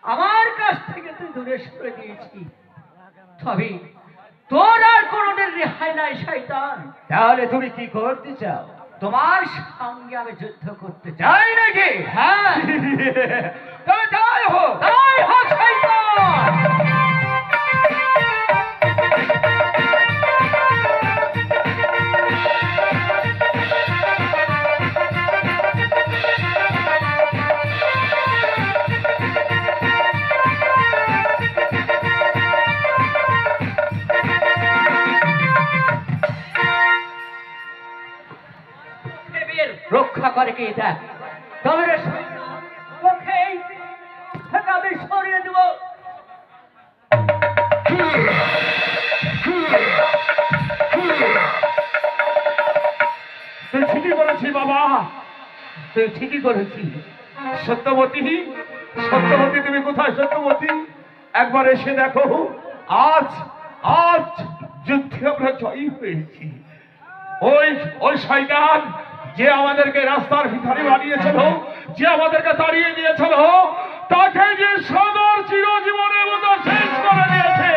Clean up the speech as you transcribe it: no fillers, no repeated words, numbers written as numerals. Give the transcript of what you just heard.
আমার কাছ থেকে তুই দূরে সরে দিয়েছি, তবে তোর আর কোনোদিন রেহাই নাই শয়তান। তাহলে তুমি কি করতে চাও? তোমার সঙ্গে আমি যুদ্ধ করতে চাই নাকি? হ্যাঁ। তবে তাই হোক। তাই হোক শয়তান। রক্ষা করে কে দেখ, তবে ওকে আমি সরিয়ে দেব। তুই ঠিকই বলেছিস বাবা, তুই ঠিকই করেছিস। সত্যবতী, সত্যবতী তুমি কোথায়? সত্যবতী, একবার এসে দেখো। আজ আজ যুদ্ধে আমরা জয়ী হয়েছি। ওই ওই শয়তান যে আমাদেরকে রাস্তার ভিখারি বানিয়েছিল, যে আমাদেরকে তাড়িয়ে দিয়েছিল, তাকে যে সদর চিরজীবনের মতো শেষ করে দিয়েছে।